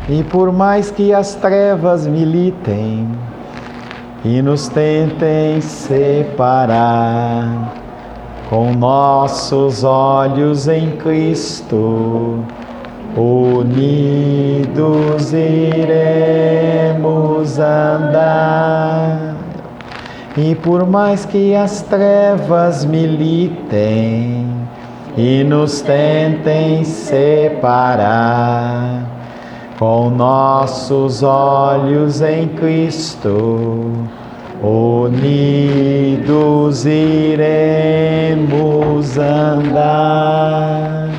E por mais que as trevas militem e nos tentem separar, com nossos olhos em Cristo, unidos iremos andar. E por mais que as trevas militem e nos tentem separar, com nossos olhos em Cristo, unidos iremos andar.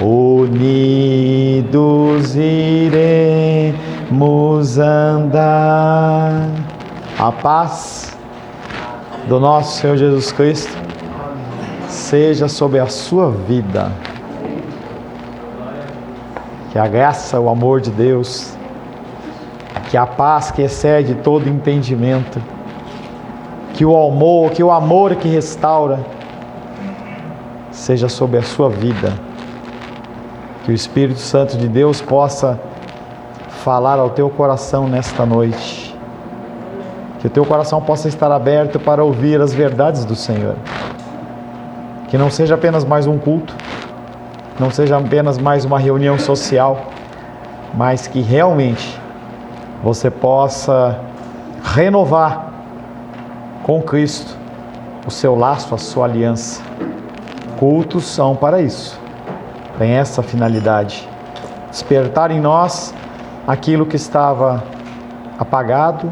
Unidos iremos andar. A paz do nosso Senhor Jesus Cristo seja sobre a sua vida. Que a graça, o amor de Deus, que a paz que excede todo entendimento, que o amor que restaura, seja sobre a sua vida. Que o Espírito Santo de Deus possa falar ao teu coração nesta noite. Que o teu coração possa estar aberto para ouvir as verdades do Senhor. Que não seja apenas mais um culto, não seja apenas mais uma reunião social, mas que realmente você possa renovar com Cristo o seu laço, a sua aliança. Cultos são para isso. Tem essa finalidade: despertar em nós aquilo que estava apagado,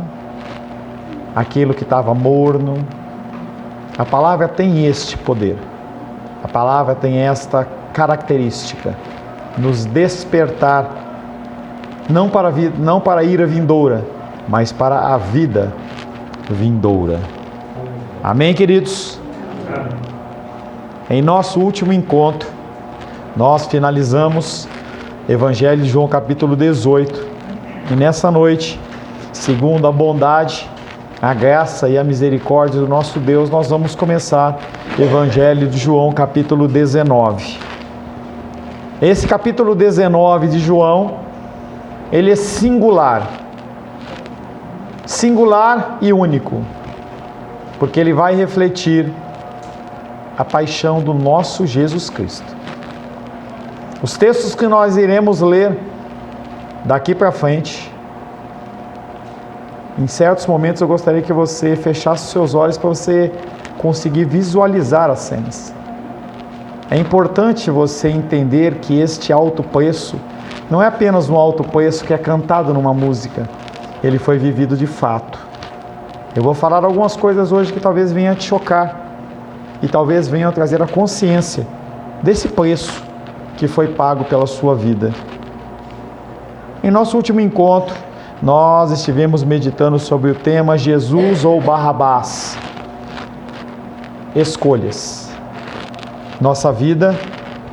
aquilo que estava morno. A palavra tem este poder, a palavra tem esta característica: nos despertar, não para a ira vindoura, mas para a vida vindoura. Amém, queridos? Em nosso último encontro, nós finalizamos Evangelho de João capítulo 18. E nessa noite, segundo a bondade, a graça e a misericórdia do nosso Deus, nós vamos começar Evangelho de João capítulo 19. Esse capítulo 19 de João, ele é singular e único, porque ele vai refletir a paixão do nosso Jesus Cristo. Os textos que nós iremos ler daqui para frente, em certos momentos eu gostaria que você fechasse seus olhos para você conseguir visualizar as cenas. É importante você entender que este alto preço não é apenas um alto preço que é cantado numa música, ele foi vivido de fato. Eu vou falar algumas coisas hoje que talvez venham a te chocar e talvez venham a trazer a consciência desse preço que foi pago pela sua vida. Em nosso último encontro, nós estivemos meditando sobre o tema Jesus ou Barrabás. Escolhas. Nossa vida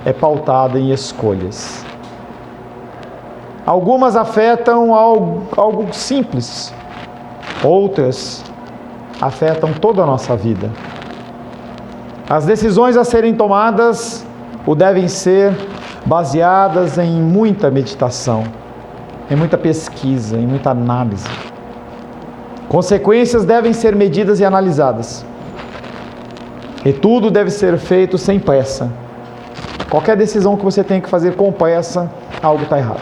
é pautada em escolhas. Algumas afetam algo simples, outras afetam toda a nossa vida. As decisões a serem tomadas devem ser baseadas em muita meditação, em muita pesquisa, em muita análise. Consequências devem ser medidas e analisadas. E tudo deve ser feito sem pressa. Qualquer decisão que você tenha que fazer com pressa, algo está errado.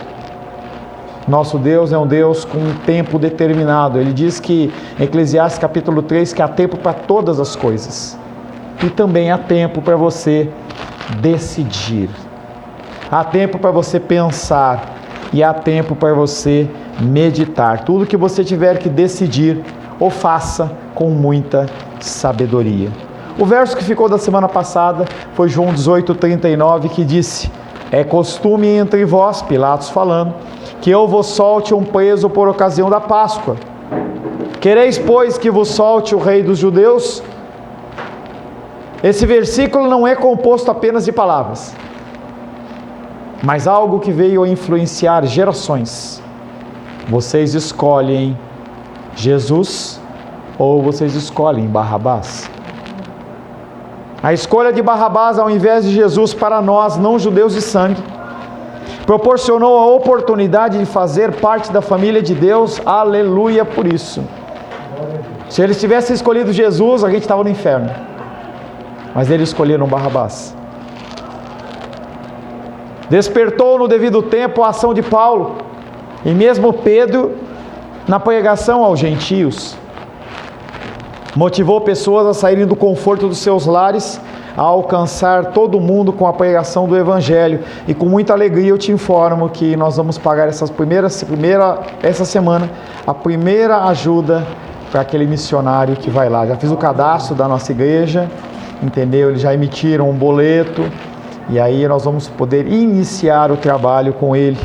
Nosso Deus é um Deus com um tempo determinado. Ele diz que, em Eclesiastes capítulo 3, que há tempo para todas as coisas. E também há tempo para você decidir. Há tempo para você pensar. E há tempo para você meditar. Tudo que você tiver que decidir, o faça com muita sabedoria. O verso que ficou da semana passada foi João 18:39, que disse: é costume entre vós, Pilatos falando, que eu vos solte um preso por ocasião da Páscoa. Quereis, pois, que vos solte o rei dos judeus? Esse versículo não é composto apenas de palavras, mas algo que veio a influenciar gerações. Vocês escolhem Jesus ou vocês escolhem Barrabás? A escolha de Barrabás ao invés de Jesus para nós, não judeus de sangue, proporcionou a oportunidade de fazer parte da família de Deus, aleluia por isso. Se eles tivessem escolhido Jesus, a gente estava no inferno, mas eles escolheram Barrabás. Despertou no devido tempo a ação de Paulo, e mesmo Pedro, na pregação aos gentios, motivou pessoas a saírem do conforto dos seus lares, a alcançar todo mundo com a pregação do Evangelho. E com muita alegria eu te informo que nós vamos pagar essa semana a primeira ajuda para aquele missionário que vai lá. Já fiz o cadastro da nossa igreja, entendeu? Eles já emitiram um boleto, e aí nós vamos poder iniciar o trabalho com ele.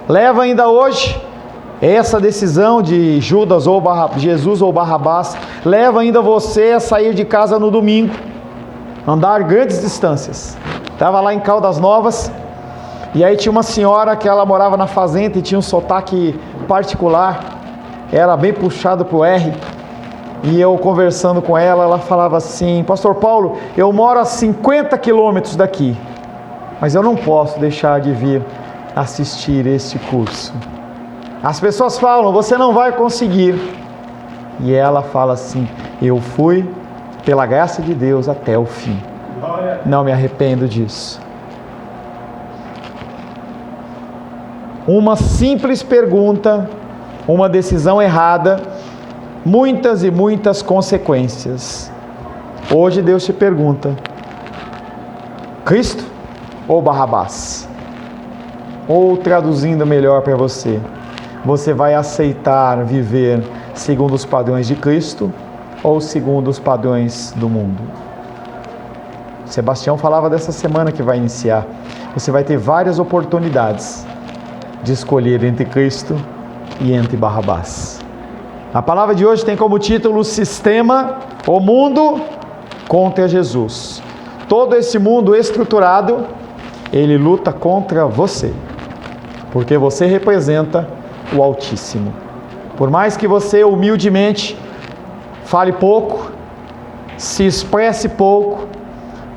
Leva ainda hoje essa decisão de Jesus ou Barrabás, leva ainda você a sair de casa no domingo, andar grandes distâncias. Estava lá em Caldas Novas, e aí tinha uma senhora que ela morava na fazenda e tinha um sotaque particular, era bem puxado para o R, e eu conversando com ela, ela falava assim: Pastor Paulo, eu moro a 50 quilômetros daqui, mas eu não posso deixar de vir assistir este curso. As pessoas falam, você não vai conseguir, e ela fala assim: eu fui pela graça de Deus até o fim, não me arrependo disso. Uma simples pergunta, uma decisão errada, muitas e muitas consequências. Hoje Deus te pergunta: Cristo ou Barrabás? Ou traduzindo melhor para você, você vai aceitar viver segundo os padrões de Cristo ou segundo os padrões do mundo? Sebastião falava dessa semana que vai iniciar. Você vai ter várias oportunidades de escolher entre Cristo e entre Barrabás. A palavra de hoje tem como título: Sistema, o mundo contra Jesus. Todo esse mundo estruturado, ele luta contra você, porque você representa o Altíssimo. Por mais que você humildemente fale pouco, se expresse pouco,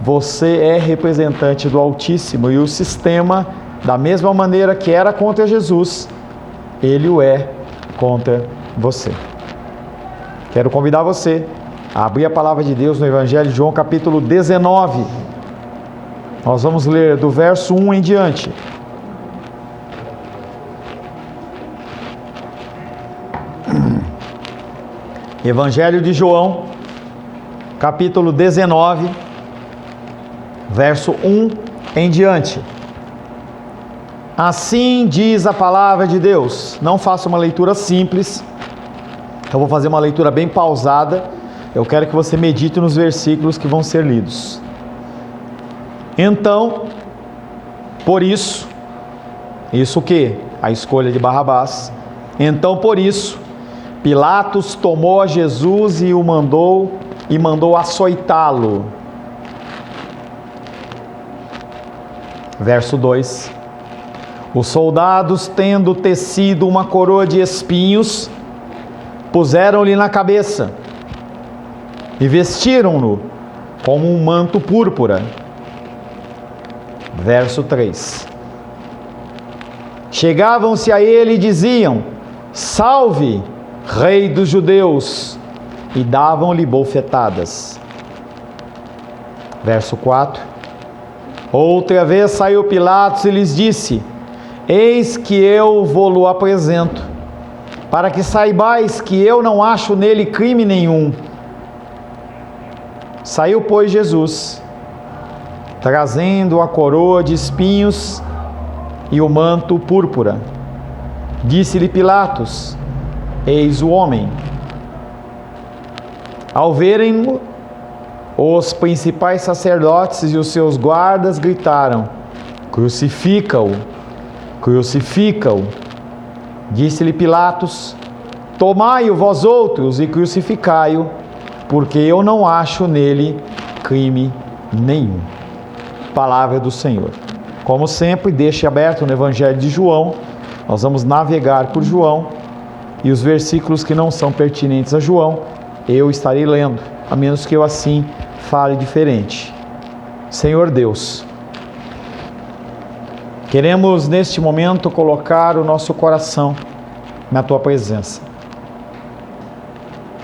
você é representante do Altíssimo, e o sistema, da mesma maneira que era contra Jesus, ele o é contra você. Quero convidar você a abrir a palavra de Deus no Evangelho de João, capítulo 19. Nós vamos ler do verso 1 em diante. Evangelho de João, capítulo 19, verso 1 em diante. Assim diz a palavra de Deus. Não faça uma leitura simples, eu vou fazer uma leitura bem pausada. Eu quero que você medite nos versículos que vão ser lidos. Então, por isso o que? A escolha de Barrabás. Então, por isso, Pilatos tomou a Jesus e o mandou açoitá-lo. Verso 2. Os soldados, tendo tecido uma coroa de espinhos, puseram-lhe na cabeça e vestiram-no com um manto púrpura. Verso 3. Chegavam-se a ele e diziam: Salve, Rei dos Judeus, e davam-lhe bofetadas. Verso 4. Outra vez saiu Pilatos e lhes disse: Eis que eu vou-lo apresento, para que saibais que eu não acho nele crime nenhum. Saiu, pois, Jesus, trazendo a coroa de espinhos e o manto púrpura. Disse-lhe Pilatos: Eis o homem. Ao verem-no, os principais sacerdotes e os seus guardas gritaram: Crucifica-o, crucifica-o. Disse-lhe Pilatos: Tomai-o vós outros e crucificai-o, porque eu não acho nele crime nenhum. Palavra do Senhor. Como sempre, deixe aberto no Evangelho de João. Nós vamos navegar por João, e os versículos que não são pertinentes a João, eu estarei lendo, a menos que eu assim fale diferente. Senhor Deus, Queremos neste momento colocar o nosso coração na Tua presença.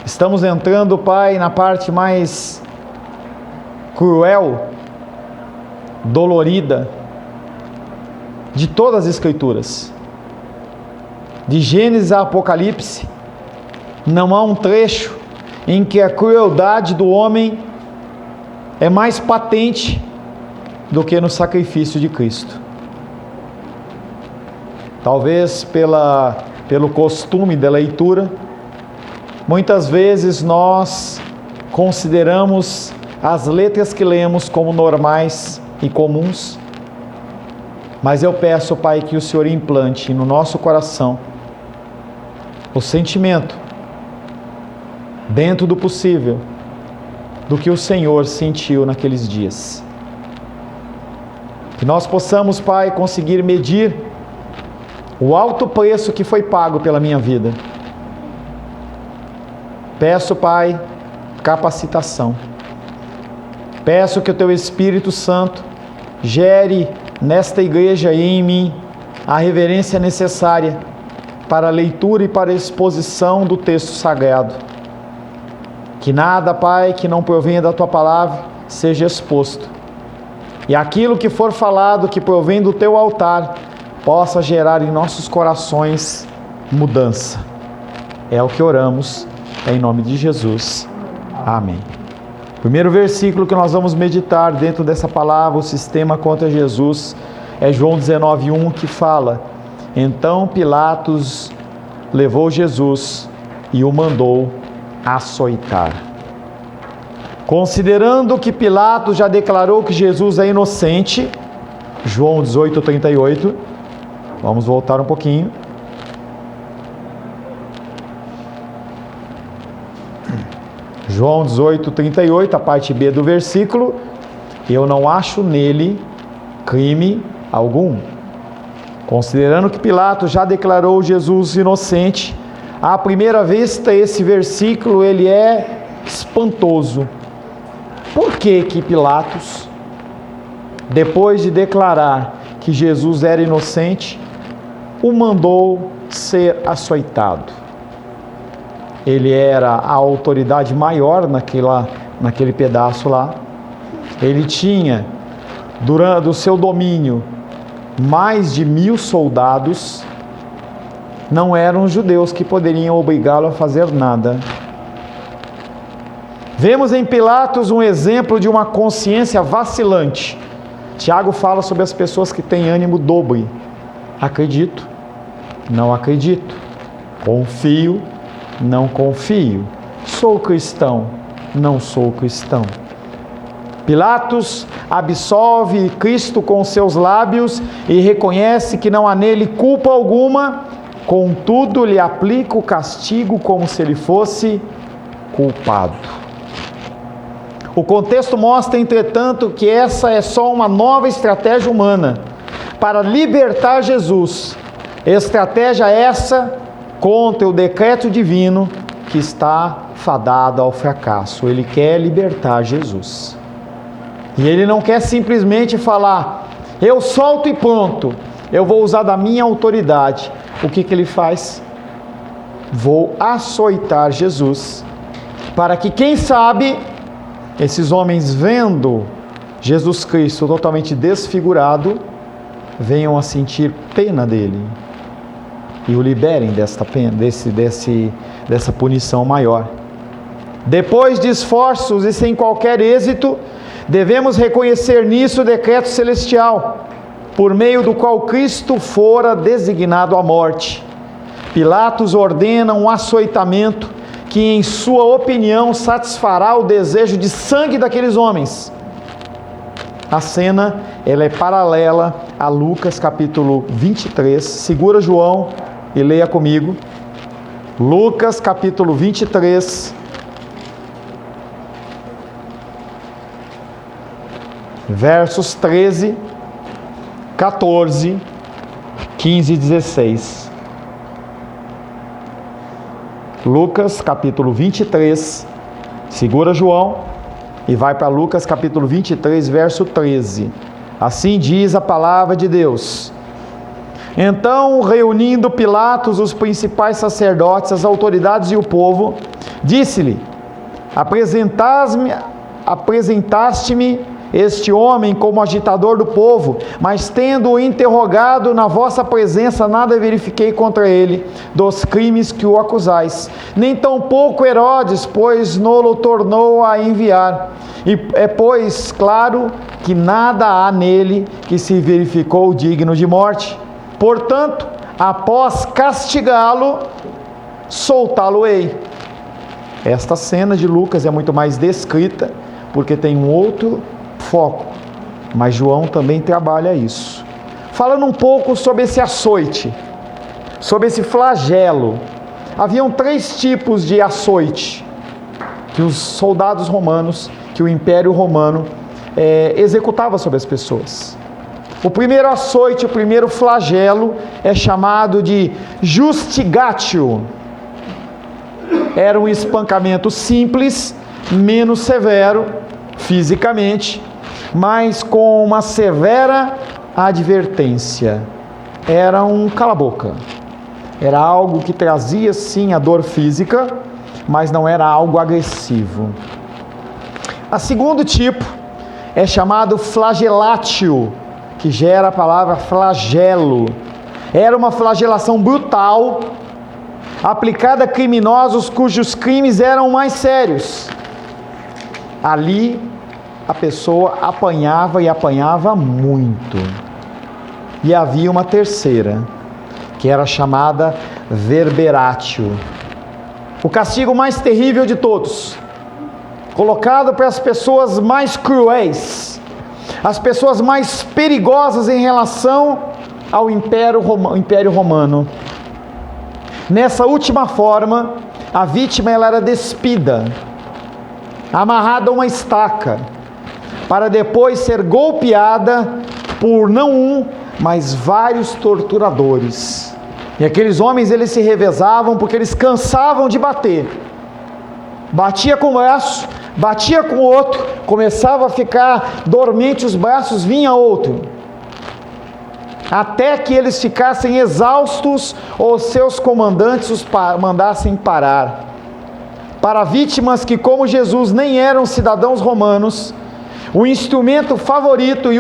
Estamos entrando, Pai, na parte mais cruel, dolorida de todas as Escrituras. De Gênesis a Apocalipse, não há um trecho em que a crueldade do homem é mais patente do que no sacrifício de Cristo. Talvez pelo costume da leitura, muitas vezes nós consideramos as letras que lemos como normais e comuns, mas eu peço, Pai, que o Senhor implante no nosso coração o sentimento, dentro do possível, do que o Senhor sentiu naqueles dias. Que nós possamos, Pai, conseguir medir o alto preço que foi pago pela minha vida. Peço, Pai, capacitação. Peço que o Teu Espírito Santo gere nesta igreja e em mim a reverência necessária para a leitura e para a exposição do texto sagrado. Que nada, Pai, que não provenha da Tua palavra seja exposto. E aquilo que for falado, que provém do Teu altar, possa gerar em nossos corações mudança. É o que oramos, em nome de Jesus. Amém. Primeiro versículo que nós vamos meditar dentro dessa palavra, o sistema contra Jesus, é João 19:1, que fala: Então Pilatos levou Jesus e o mandou açoitar. Considerando que Pilatos já declarou que Jesus é inocente, João 18:38, vamos voltar um pouquinho. João 18:38, a parte B do versículo: Eu não acho nele crime algum. Considerando que Pilatos já declarou Jesus inocente, à primeira vista esse versículo ele é espantoso. Por que Pilatos, depois de declarar que Jesus era inocente, o mandou ser açoitado? Ele era a autoridade maior naquele pedaço lá. Ele tinha, durante o seu domínio, mais de 1000 soldados. Não eram judeus que poderiam obrigá-lo a fazer nada. Vemos em Pilatos um exemplo de uma consciência vacilante. Tiago fala sobre as pessoas que têm ânimo dobre. Acredito, não acredito. Confio, não confio. Sou cristão, não sou cristão. Pilatos absolve Cristo com seus lábios e reconhece que não há nele culpa alguma, contudo lhe aplica o castigo como se ele fosse culpado. O contexto mostra, entretanto, que essa é só uma nova estratégia humana para libertar Jesus. Estratégia essa contra o decreto divino que está fadado ao fracasso. Ele quer libertar Jesus. E ele não quer simplesmente falar: eu solto e pronto, eu vou usar da minha autoridade. O que ele faz? Vou açoitar Jesus, para que, quem sabe, esses homens, vendo Jesus Cristo totalmente desfigurado, venham a sentir pena dele e o liberem desta pena, dessa punição maior. Depois de esforços e sem qualquer êxito, devemos reconhecer nisso o decreto celestial, por meio do qual Cristo fora designado à morte. Pilatos ordena um açoitamento que, em sua opinião, satisfará o desejo de sangue daqueles homens. A cena, ela é paralela a Lucas capítulo 23. Segura, João, e leia comigo. Lucas capítulo 23, versos 13, 14, 15 e 16. Lucas capítulo 23, segura, João, e vai para Lucas capítulo 23, verso 13. Assim diz a palavra de Deus: Então, reunindo Pilatos, os principais sacerdotes, as autoridades e o povo, disse-lhe: apresentaste-me este homem como agitador do povo, mas tendo-o interrogado na vossa presença, nada verifiquei contra ele dos crimes que o acusais. Nem tampouco Herodes, pois nolo tornou a enviar. E é, pois, claro que nada há nele que se verificou digno de morte. Portanto, após castigá-lo, soltá-lo-ei. Esta cena de Lucas é muito mais descrita, porque tem um outro foco, mas João também trabalha isso. Falando um pouco sobre esse açoite, sobre esse flagelo. Haviam 3 tipos de açoite que os soldados romanos, que o Império Romano executava sobre as pessoas. O primeiro açoite, o primeiro flagelo é chamado de justigatio. Era um espancamento simples, menos severo fisicamente, mas com uma severa advertência. Era um cala-boca. Era algo que trazia sim a dor física, mas não era algo agressivo. O segundo tipo é chamado flagelatio, que gera a palavra flagelo. Era uma flagelação brutal, aplicada a criminosos cujos crimes eram mais sérios. Ali a pessoa apanhava e apanhava muito. E havia uma terceira, que era chamada verberatio, o castigo mais terrível de todos, colocado para as pessoas mais cruéis, as pessoas mais perigosas em relação ao Império Romano. Nessa última forma, a vítima ela era despida, amarrada a uma estaca, para depois ser golpeada por não um, mas vários torturadores. E aqueles homens, eles se revezavam porque eles cansavam de bater. Batia com um braço, batia com o outro, começava a ficar dormente os braços, vinha outro. Até que eles ficassem exaustos ou seus comandantes os mandassem parar. Para vítimas que, como Jesus, nem eram cidadãos romanos, o instrumento favorito e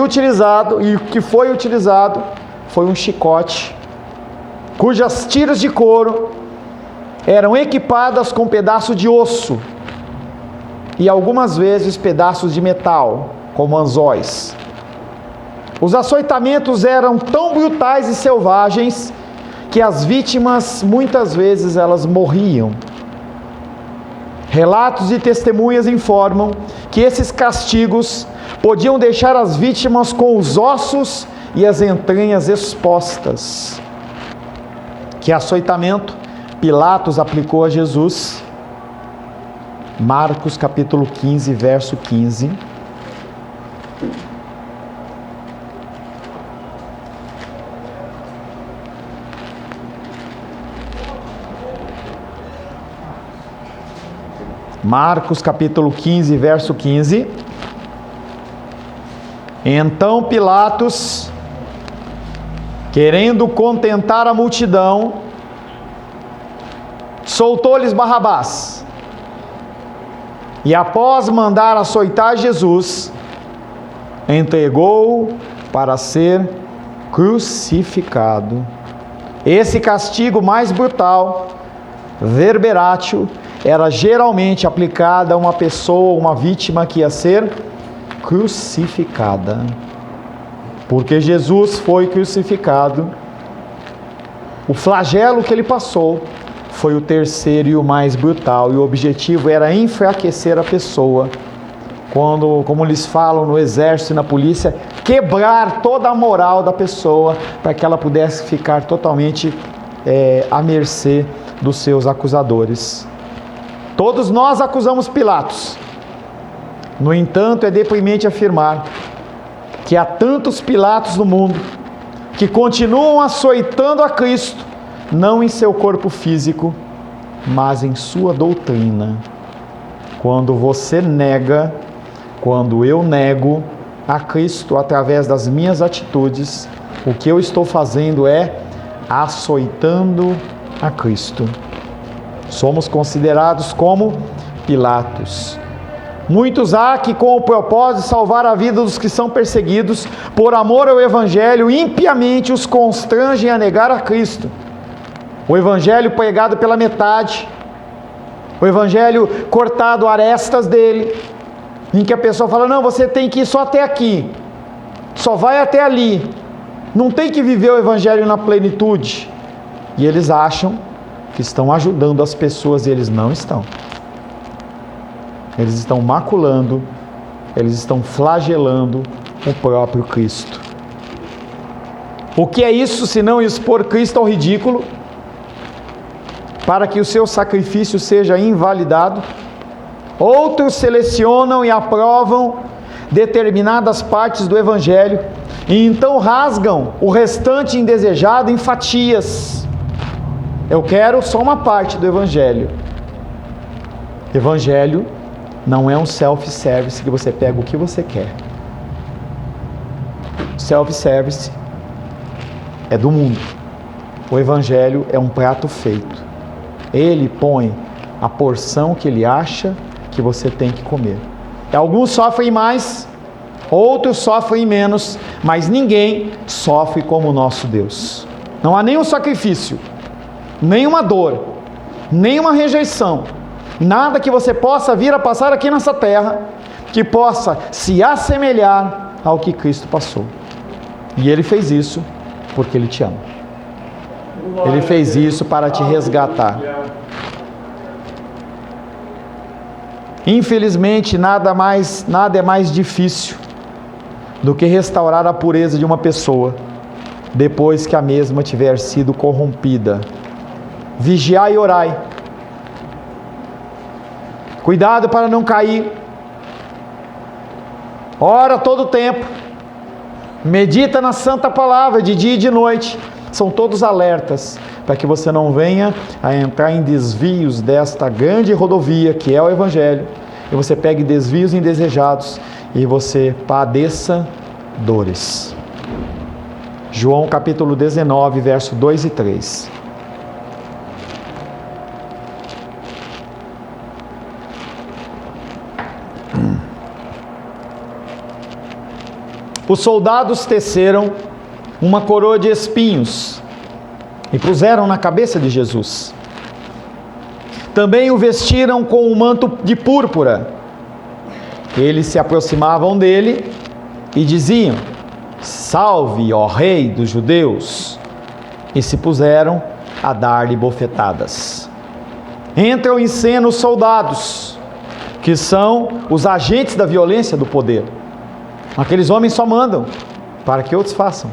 que foi utilizado foi um chicote, cujas tiras de couro eram equipadas com pedaço de osso e algumas vezes pedaços de metal, como anzóis. Os açoitamentos eram tão brutais e selvagens que as vítimas, muitas vezes, elas morriam. Relatos e testemunhas informam que esses castigos podiam deixar as vítimas com os ossos e as entranhas expostas. Que açoitamento Pilatos aplicou a Jesus? Marcos capítulo 15, verso 15. Marcos capítulo 15, verso 15. Então Pilatos, querendo contentar a multidão, soltou-lhes Barrabás. E após mandar açoitar Jesus, entregou-o para ser crucificado. Esse castigo mais brutal, verberatio, era geralmente aplicada a uma pessoa, uma vítima que ia ser crucificada. Porque Jesus foi crucificado, o flagelo que ele passou foi o terceiro e o mais brutal, e o objetivo era enfraquecer a pessoa, quando, como eles falam no exército e na polícia, quebrar toda a moral da pessoa, para que ela pudesse ficar totalmente à mercê dos seus acusadores. Todos nós acusamos Pilatos. No entanto, é deprimente afirmar que há tantos Pilatos no mundo que continuam açoitando a Cristo, não em seu corpo físico, mas em sua doutrina. Quando você nega, quando eu nego a Cristo através das minhas atitudes, o que eu estou fazendo é açoitando a Cristo. Somos considerados como Pilatos. Muitos há que, com o propósito de salvar a vida dos que são perseguidos, por amor ao Evangelho, impiamente os constrangem a negar a Cristo. O Evangelho pregado pela metade, o Evangelho cortado arestas dele, em que a pessoa fala, não, você tem que ir só até aqui, só vai até ali, não tem que viver o Evangelho na plenitude. E eles acham que estão ajudando as pessoas e eles não estão. Eles estão maculando, eles estão flagelando o próprio Cristo. O que é isso senão expor Cristo ao ridículo, para que o seu sacrifício seja invalidado? Outros selecionam e aprovam determinadas partes do Evangelho e então rasgam o restante indesejado em fatias. Eu quero só uma parte do Evangelho. Evangelho não é um self-service que você pega o que você quer. Self-service é do mundo. O Evangelho é um prato feito. Ele põe a porção que ele acha que você tem que comer. Alguns sofrem mais, outros sofrem menos, mas ninguém sofre como o nosso Deus. Não há nenhum sacrifício, nenhuma dor, nenhuma rejeição, nada que você possa vir a passar aqui nessa terra que possa se assemelhar ao que Cristo passou. E Ele fez isso porque Ele te ama. Ele fez isso para te resgatar. Infelizmente, nada é mais difícil do que restaurar a pureza de uma pessoa depois que a mesma tiver sido corrompida. Vigiai e orai. Cuidado para não cair. Ora todo o tempo. Medita na santa palavra de dia e de noite. São todos alertas para que você não venha a entrar em desvios desta grande rodovia que é o Evangelho, e você pegue desvios indesejados e você padeça dores. João capítulo 19, verso 2 e 3. Os soldados teceram uma coroa de espinhos e puseram na cabeça de Jesus. Também o vestiram com um manto de púrpura. Eles se aproximavam dele e diziam: Salve, ó Rei dos Judeus! E se puseram a dar-lhe bofetadas. Entram em cena os soldados, que são os agentes da violência do poder. Aqueles homens só mandam para que outros façam.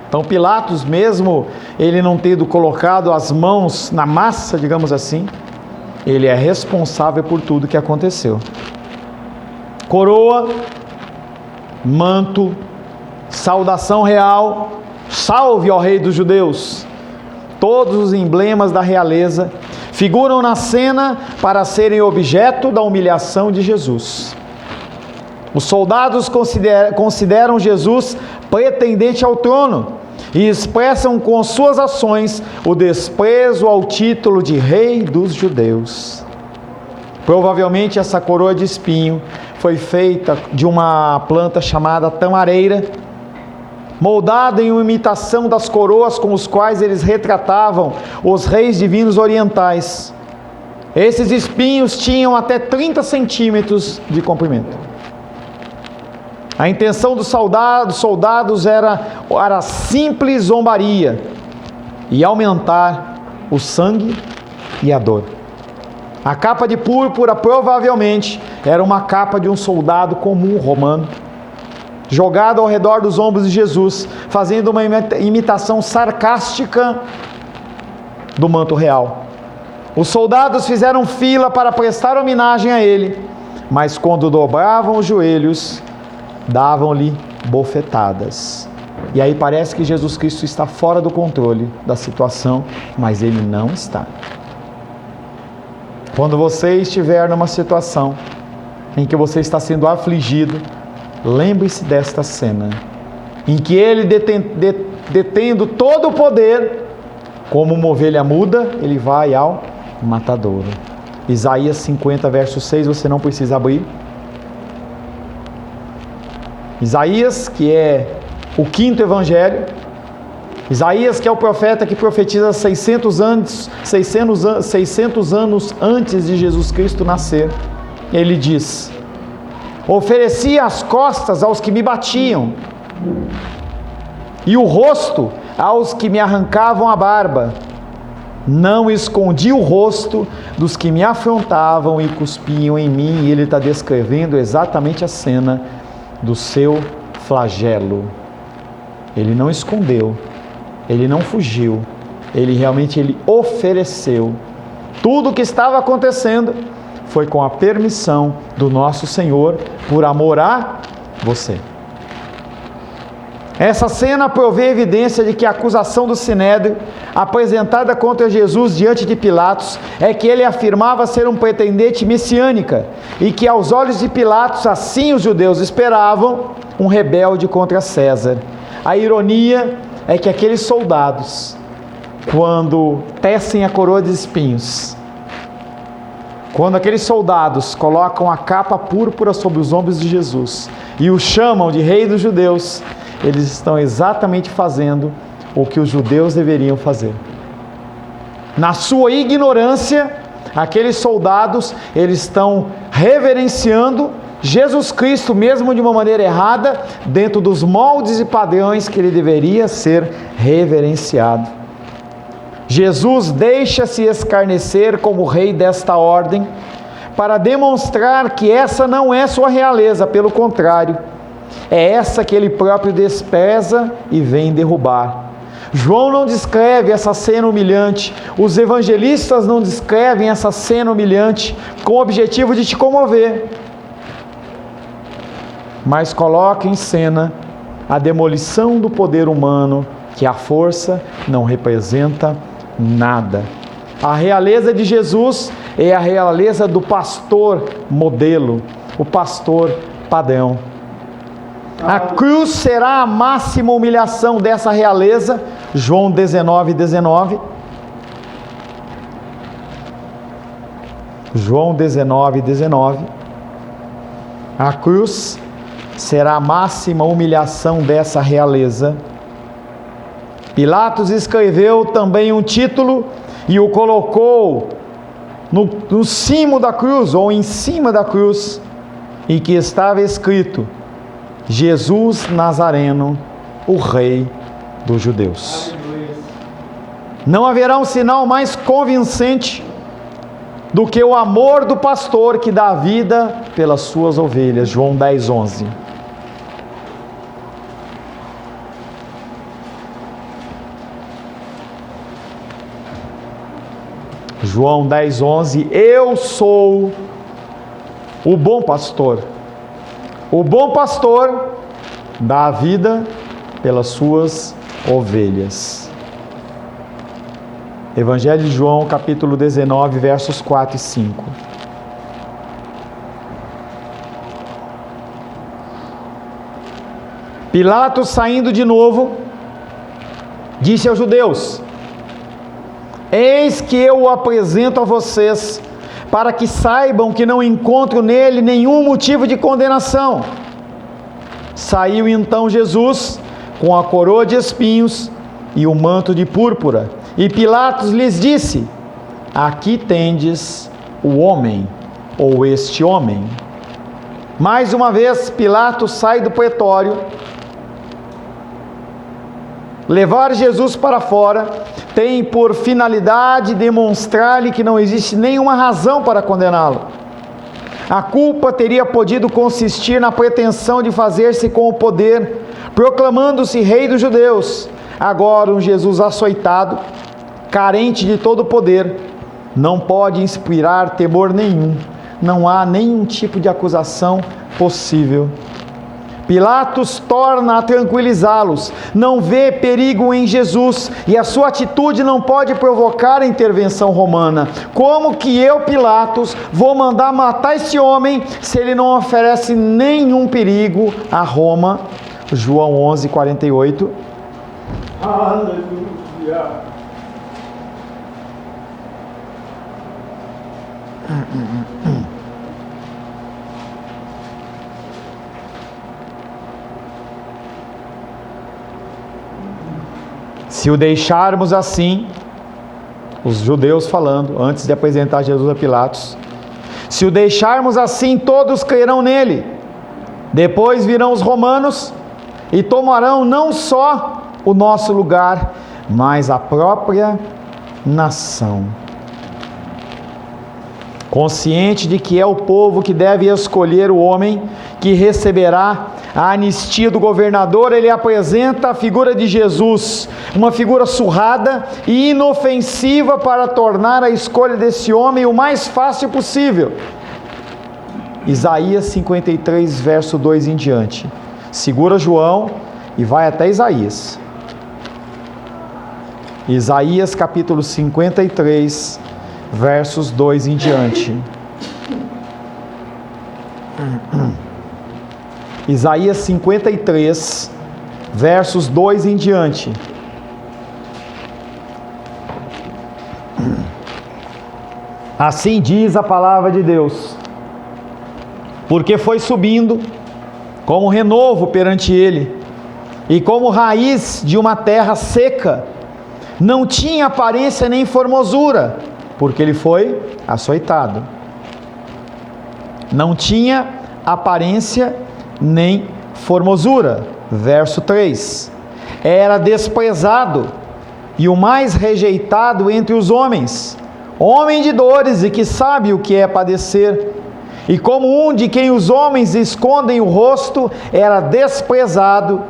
Então Pilatos, mesmo ele não tendo colocado as mãos na massa, digamos assim, ele é responsável por tudo que aconteceu. Coroa, manto, saudação real, salve ó Rei dos Judeus. Todos os emblemas da realeza figuram na cena para serem objeto da humilhação de Jesus. Os soldados consideram Jesus pretendente ao trono e expressam com suas ações o desprezo ao título de Rei dos Judeus. Provavelmente essa coroa de espinho foi feita de uma planta chamada tamareira, moldada em uma imitação das coroas com os quais eles retratavam os reis divinos orientais. Esses espinhos tinham até 30 centímetros de comprimento. A intenção dos soldados era simples zombaria e aumentar o sangue e a dor. A capa de púrpura provavelmente era uma capa de um soldado comum romano, jogado ao redor dos ombros de Jesus, fazendo uma imitação sarcástica do manto real. Os soldados fizeram fila para prestar homenagem a ele, mas quando dobravam os joelhos, davam-lhe bofetadas. E aí parece que Jesus Cristo está fora do controle da situação, mas ele não está. Quando você estiver numa situação em que você está sendo afligido, lembre-se desta cena, em que ele detendo todo o poder, Como uma ovelha muda, ele vai ao matadouro. Isaías 50, verso 6, você não precisa abrir. Isaías, que é o quinto evangelho. Isaías, que é o profeta que profetiza 600 anos antes de Jesus Cristo nascer. Ele diz: oferecia as costas aos que me batiam, e o rosto aos que me arrancavam a barba. Não escondi o rosto dos que me afrontavam e cuspiam em mim. E ele está descrevendo exatamente a cena do seu flagelo. Ele não escondeu, ele não fugiu, ele ofereceu. Tudo o que estava acontecendo foi com a permissão do nosso Senhor, por amor a você. Essa cena provê evidência de que a acusação do Sinédrio, apresentada contra Jesus diante de Pilatos, é que ele afirmava ser um pretendente messiânica, e que aos olhos de Pilatos, assim os judeus esperavam, um rebelde contra César. A ironia é que aqueles soldados, quando tecem a coroa de espinhos, quando aqueles soldados colocam a capa púrpura sobre os ombros de Jesus e o chamam de Rei dos Judeus, eles estão exatamente fazendo o que os judeus deveriam fazer. Na sua ignorância, aqueles soldados, eles estão reverenciando Jesus Cristo, mesmo de uma maneira errada, dentro dos moldes e padrões que ele deveria ser reverenciado. Jesus deixa-se escarnecer como rei desta ordem, para demonstrar que essa não é sua realeza, pelo contrário, é essa que ele próprio despreza e vem derrubar. João não descreve essa cena humilhante, os evangelistas não descrevem essa cena humilhante com o objetivo de te comover, mas coloca em cena a demolição do poder humano, que a força não representa nada. A realeza de Jesus é a realeza do pastor modelo, o pastor padrão. A cruz será a máxima humilhação dessa realeza. João 19:19. João 19:19. A cruz será a máxima humilhação dessa realeza. Pilatos escreveu também um título e o colocou no cimo da cruz, ou em cima da cruz, em que estava escrito: Jesus Nazareno, o Rei dos Judeus. Não haverá um sinal mais convincente do que o amor do pastor que dá vida pelas suas ovelhas. João 10:11. João 10:11. Eu sou o bom pastor. O bom pastor dá a vida pelas suas ovelhas. Evangelho de João, capítulo 19, versos 4 e 5. Pilatos, saindo de novo, disse aos judeus: eis que eu o apresento a vocês, para que saibam que não encontro nele nenhum motivo de condenação. Saiu então Jesus com a coroa de espinhos e o manto de púrpura, e Pilatos lhes disse: aqui tendes o homem, ou este homem. Mais uma vez Pilatos sai do pretório. Levar Jesus para fora tem por finalidade demonstrar-lhe que não existe nenhuma razão para condená-lo. A culpa teria podido consistir na pretensão de fazer-se com o poder, proclamando-se rei dos judeus. Agora um Jesus açoitado, carente de todo poder, não pode inspirar temor nenhum. Não há nenhum tipo de acusação possível. Pilatos torna a tranquilizá-los, não vê perigo em Jesus, e a sua atitude não pode provocar a intervenção romana. Como que eu, Pilatos, vou mandar matar esse homem se ele não oferece nenhum perigo a Roma? João 11:48. Aleluia. Se o deixarmos assim, os judeus falando, antes de apresentar Jesus a Pilatos, se o deixarmos assim, todos crerão nele. Depois virão os romanos e tomarão não só o nosso lugar, mas a própria nação. Consciente de que é o povo que deve escolher o homem que receberá a anistia do governador, ele apresenta a figura de Jesus, uma figura surrada e inofensiva para tornar a escolha desse homem o mais fácil possível. Isaías 53, verso 2 em diante. Segura João e vai até Isaías. Isaías capítulo 53, versos 2 em diante. Isaías 53, versos 2 em diante. Assim diz a palavra de Deus: porque foi subindo como renovo perante ele, e como raiz de uma terra seca, não tinha aparência nem formosura, porque ele foi açoitado. Não tinha aparência nem formosura. Verso 3: era desprezado e o mais rejeitado entre os homens, homem de dores e que sabe o que é padecer. E como um de quem os homens escondem o rosto, era desprezado,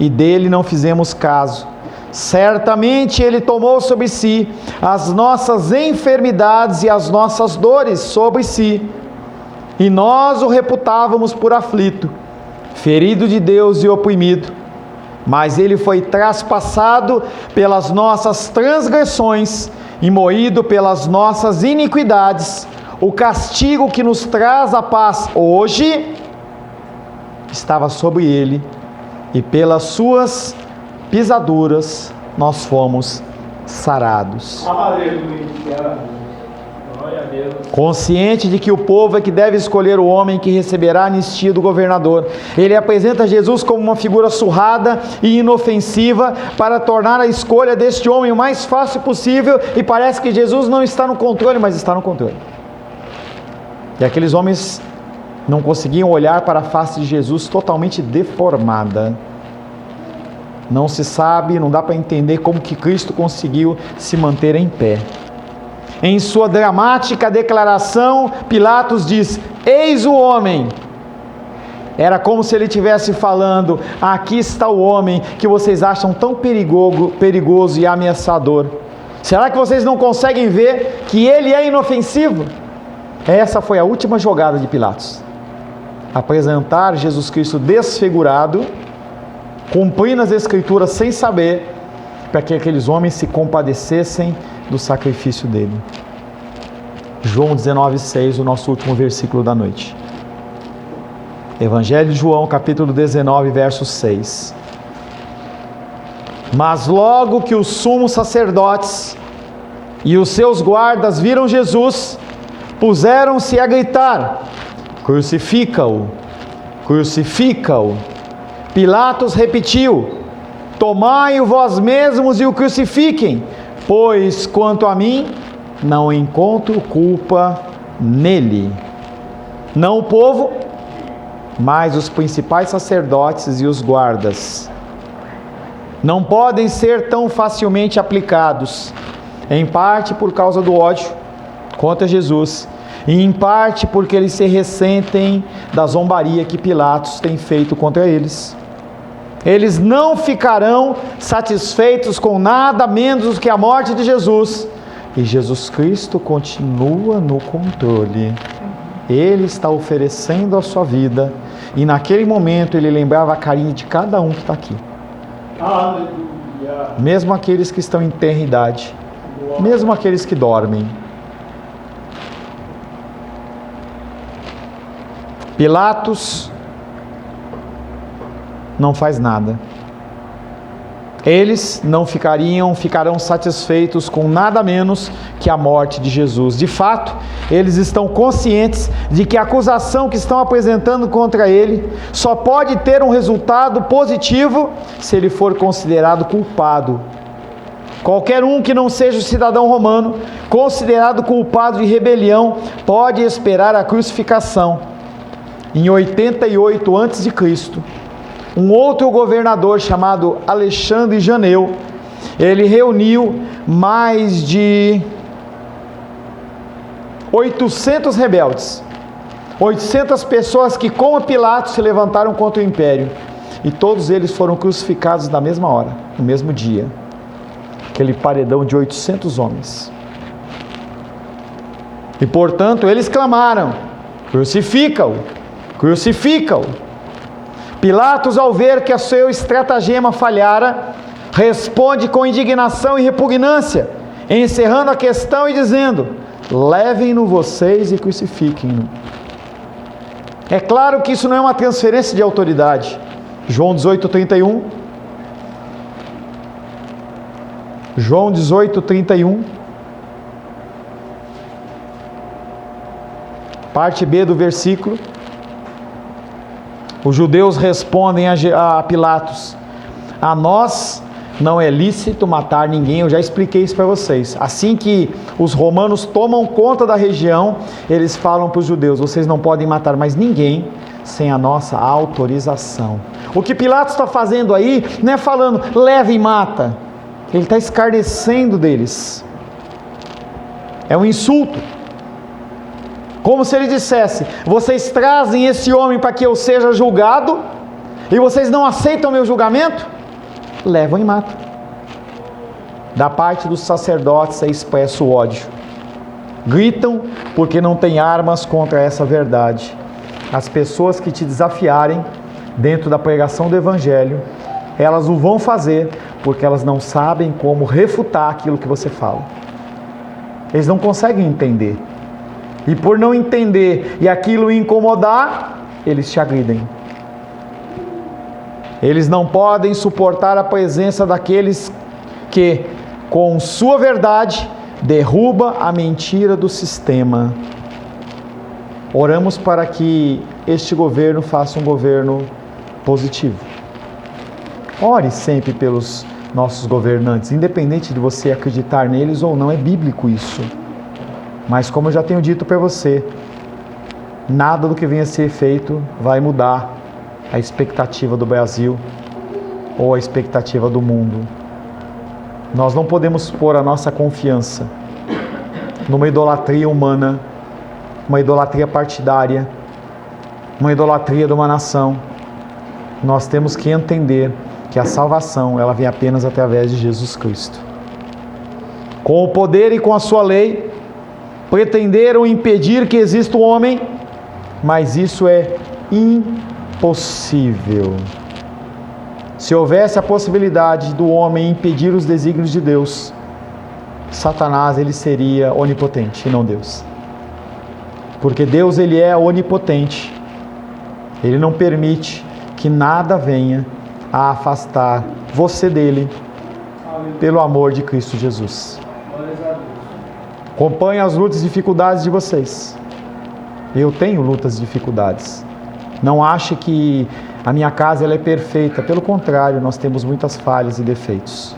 e dele não fizemos caso. Certamente ele tomou sobre si as nossas enfermidades e as nossas dores sobre si, e nós o reputávamos por aflito, ferido de Deus e oprimido. Mas ele foi traspassado pelas nossas transgressões e moído pelas nossas iniquidades. O castigo que nos traz a paz hoje estava sobre ele, e pelas suas pisaduras nós fomos sarados. Consciente de que o povo é que deve escolher o homem que receberá a anistia do governador, ele apresenta Jesus como uma figura surrada e inofensiva para tornar a escolha deste homem o mais fácil possível, e parece que Jesus não está no controle, mas está no controle. E aqueles homens não conseguiam olhar para a face de Jesus totalmente deformada. Não se sabe, não dá para entender como que Cristo conseguiu se manter em pé. Em sua dramática declaração, Pilatos diz: eis o homem. Era como se ele estivesse falando: aqui está o homem que vocês acham tão perigoso e ameaçador. Será que vocês não conseguem ver que ele é inofensivo? Essa foi a última jogada de Pilatos: apresentar Jesus Cristo desfigurado, cumprindo as Escrituras sem saber, para que aqueles homens se compadecessem do sacrifício dele. João 19,6, o nosso último versículo da noite. Evangelho de João, capítulo 19, verso 6. Mas logo que os sumos sacerdotes e os seus guardas viram Jesus, puseram-se a gritar: crucifica-o, crucifica-o. Pilatos repetiu: tomai-o vós mesmos e o crucifiquem, pois quanto a mim, não encontro culpa nele. Não o povo, mas os principais sacerdotes e os guardas. Não podem ser tão facilmente aplicados, em parte por causa do ódio contra Jesus, e em parte porque eles se ressentem da zombaria que Pilatos tem feito contra eles. Eles não ficarão satisfeitos com nada menos do que a morte de Jesus. E Jesus Cristo continua no controle. Ele está oferecendo a sua vida. E naquele momento ele lembrava a carinha de cada um que está aqui. Aleluia. Mesmo aqueles que estão em tenra idade. Mesmo aqueles que dormem. Pilatos não faz nada. Eles não ficarão satisfeitos com nada menos que a morte de Jesus. De fato, eles estão conscientes de que a acusação que estão apresentando contra ele só pode ter um resultado positivo se ele for considerado culpado. Qualquer um que não seja o cidadão romano, considerado culpado de rebelião, pode esperar a crucificação. Em 88 a.C., um outro governador chamado Alexandre Janeu, ele reuniu mais de 800 rebeldes, 800 pessoas que, como Pilatos, se levantaram contra o império, e todos eles foram crucificados na mesma hora, no mesmo dia. Aquele paredão de 800 homens. E portanto eles clamaram: crucifica-o, crucifica-o. Pilatos, ao ver que a seu estratagema falhara, responde com indignação e repugnância, encerrando a questão e dizendo: levem-no vocês e crucifiquem-no. É claro que isso não é uma transferência de autoridade. João 18:31. João 18:31. Parte B do versículo. Os judeus respondem a Pilatos: a nós não é lícito matar ninguém. Eu já expliquei isso para vocês. Assim que os romanos tomam conta da região, eles falam para os judeus: vocês não podem matar mais ninguém sem a nossa autorização. O que Pilatos está fazendo aí não é falando leva e mata. Ele está escarnecendo deles. É um insulto. Como se ele dissesse: vocês trazem esse homem para que eu seja julgado e vocês não aceitam meu julgamento? Levam e matam. Da parte dos sacerdotes é expresso o ódio. Gritam porque não têm armas contra essa verdade. As pessoas que te desafiarem dentro da pregação do Evangelho, elas o vão fazer porque elas não sabem como refutar aquilo que você fala. Eles não conseguem entender. E por não entender e aquilo incomodar, eles te agridem. Eles não podem suportar a presença daqueles que, com sua verdade, derruba a mentira do sistema. Oramos para que este governo faça um governo positivo. Ore sempre pelos nossos governantes, independente de você acreditar neles ou não, é bíblico isso. Mas como eu já tenho dito para você, nada do que venha a ser feito vai mudar a expectativa do Brasil ou a expectativa do mundo. Nós não podemos pôr a nossa confiança numa idolatria humana, uma idolatria partidária, uma idolatria de uma nação. Nós temos que entender que a salvação, ela vem apenas através de Jesus Cristo. Com o poder e com a sua lei, pretenderam impedir que exista o homem, mas isso é impossível. Se houvesse a possibilidade do homem impedir os desígnios de Deus, Satanás, ele seria onipotente e não Deus. Porque Deus, ele é onipotente. Ele não permite que nada venha a afastar você dele, pelo amor de Cristo Jesus. Acompanhe as lutas e dificuldades de vocês. Eu tenho lutas e dificuldades. Não ache que a minha casa ela é perfeita. Pelo contrário, nós temos muitas falhas e defeitos.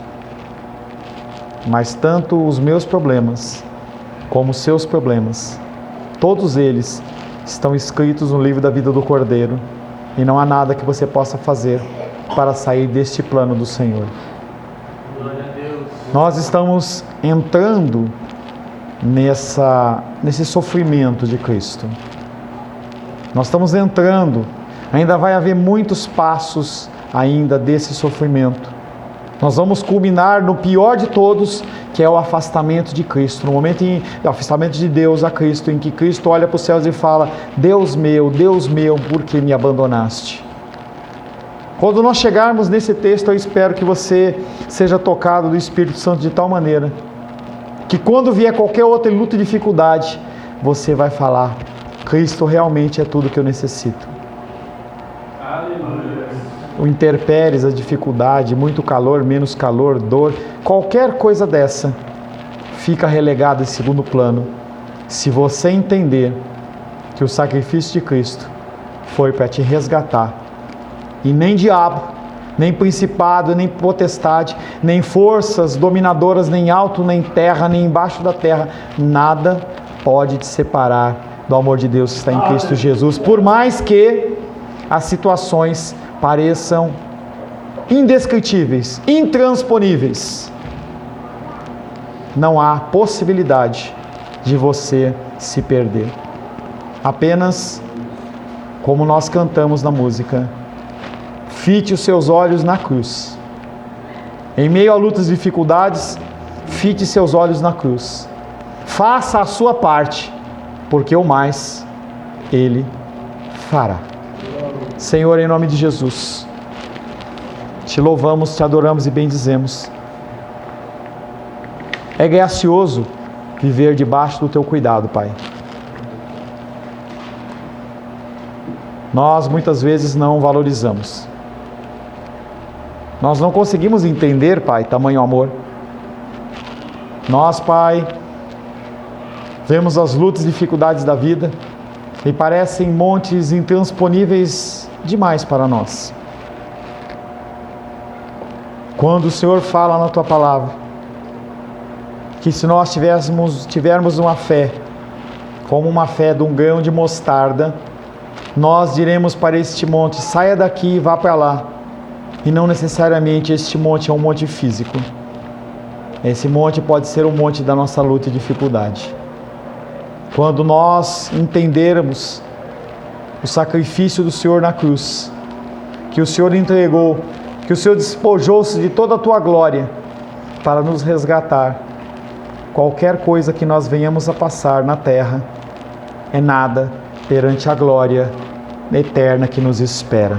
Mas tanto os meus problemas, como os seus problemas, todos eles estão escritos no livro da vida do Cordeiro. E não há nada que você possa fazer para sair deste plano do Senhor. Nós estamos entrando nesse sofrimento de Cristo. Nós estamos entrando, ainda vai haver muitos passos ainda desse sofrimento. Nós vamos culminar no pior de todos, que é o afastamento de Cristo, no momento o afastamento de Deus a Cristo, em que Cristo olha para os céus e fala: Deus meu, por que me abandonaste? Quando nós chegarmos nesse texto, eu espero que você seja tocado do Espírito Santo de tal maneira que quando vier qualquer outra luta e dificuldade, você vai falar: Cristo realmente é tudo que eu necessito. Aleluia. o intempéries, a dificuldade, muito calor, menos calor, dor, qualquer coisa dessa fica relegada em segundo plano, se você entender que o sacrifício de Cristo foi para te resgatar. E nem diabo, nem principado, nem potestade, nem forças dominadoras, nem alto, nem terra, nem embaixo da terra, nada pode te separar do amor de Deus que está em Cristo Jesus, por mais que as situações pareçam indescritíveis, intransponíveis. Não há possibilidade de você se perder. Apenas, como nós cantamos na música, fite os seus olhos na cruz. Em meio a lutas e dificuldades, fite seus olhos na cruz. Faça a sua parte, porque o mais Ele fará. Senhor, em nome de Jesus, te louvamos, te adoramos e bendizemos. É gracioso viver debaixo do teu cuidado, Pai. Nós muitas vezes não valorizamos. Nós não conseguimos entender, Pai, tamanho amor. Nós, Pai, vemos as lutas e dificuldades da vida e parecem montes intransponíveis demais para nós. Quando o Senhor fala na Tua Palavra, que se nós tivermos uma fé, como uma fé de um grão de mostarda, nós diremos para este monte, saia daqui e vá para lá. E não necessariamente este monte é um monte físico. Esse monte pode ser um monte da nossa luta e dificuldade. Quando nós entendermos o sacrifício do Senhor na cruz, que o Senhor entregou, que o Senhor despojou-se de toda a Tua glória para nos resgatar, qualquer coisa que nós venhamos a passar na terra é nada perante a glória eterna que nos espera.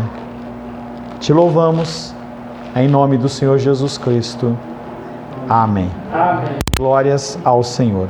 Te louvamos em nome do Senhor Jesus Cristo. Amém. Amém. Glórias ao Senhor.